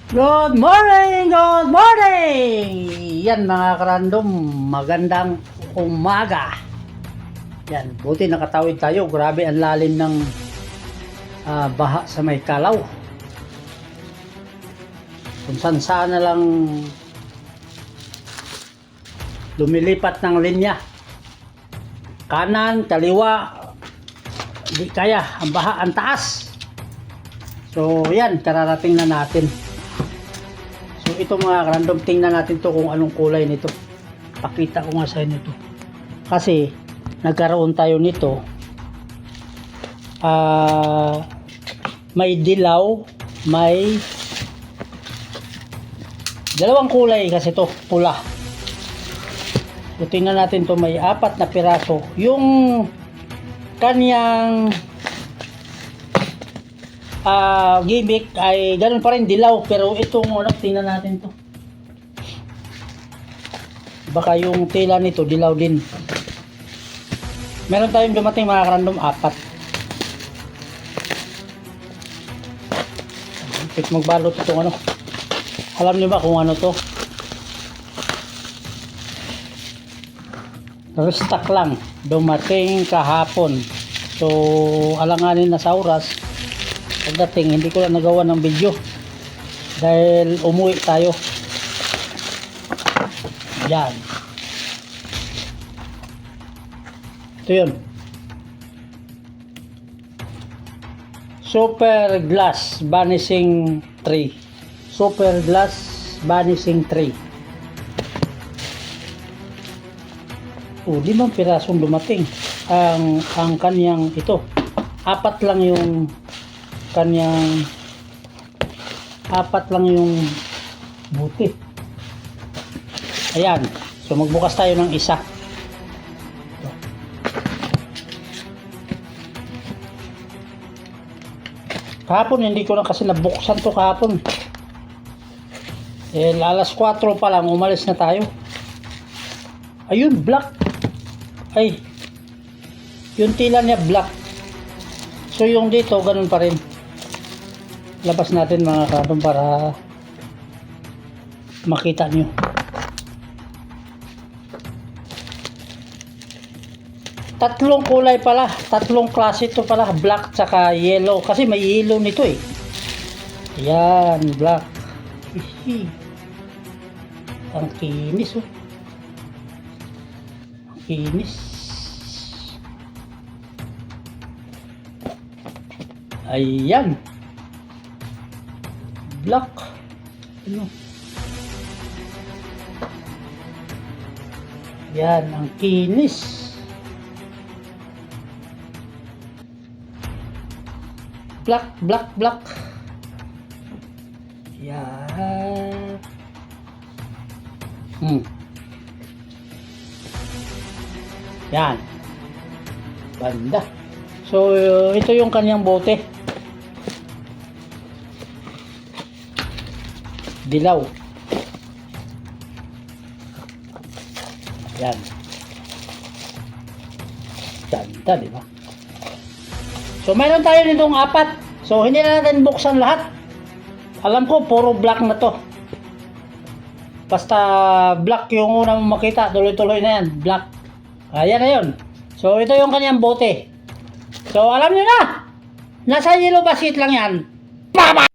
Good morning! Good morning! Yan mga karandom, magandang umaga. Yan, buti nakatawid tayo. Grabe ang lalim ng baha sa may Kalaw. Kung saan na lang lumilipat ng linya. Kanan, kaliwa, di kaya. Ang baha, ang taas. So yan, kararating na natin. So ito mga random, tingnan natin to kung anong kulay nito. Pakita ko nga sa inyo to. Kasi nagkaroon tayo nito. May dilaw, may dalawang kulay kasi to, pula. So tingnan natin to, may 4 na piraso. Yung kanyang gimmick ay ganun pa rin, dilaw, pero itong tingnan natin to, baka yung tela nito dilaw din. Meron tayong dumating mga karandom 4. Magbalot itong ano, alam niyo ba kung ano to? Restock lang, dumating kahapon. So alanganin na sa oras pagdating, hindi ko lang nagawa ng video dahil umuwi tayo. Yan, ito yun, Super Glass Vanishing Tree. Super Glass Vanishing Tree. 5 pirasong dumating. Ang kanyang ito, 4 lang yung kanyang, 4 lang yung buti. Ayan, so magbukas tayo ng isa. Kahapon hindi ko na kasi nabuksan to kahapon. Alas 4 pa lang umalis na tayo. Ayun, black. Ay, yung tila niya black. So yung dito ganun pa rin. Labas natin mga karandom para makita nyo. Tatlong kulay pala, tatlong klase ito pala, black tsaka yellow, kasi may yellow nito eh. Yan, black. Ang kinis oh. Ang kinis. Ayan. Black. Ano? Yan, ang kinis. Black, black, black. Yan. Yan. Banda. So, ito yung kanyang bote. Dilaw. Yan. Ganda, di ba? So, mayroon tayo nitong 4. So, hindi na natin buksan lahat. Alam ko, puro black na to. Basta black yung unang makita, tuloy-tuloy na yan. Black. Ayan na yun. So, ito yung kanyang bote. So, alam nyo na. Nasa yellow basket lang yan. Bye-bye!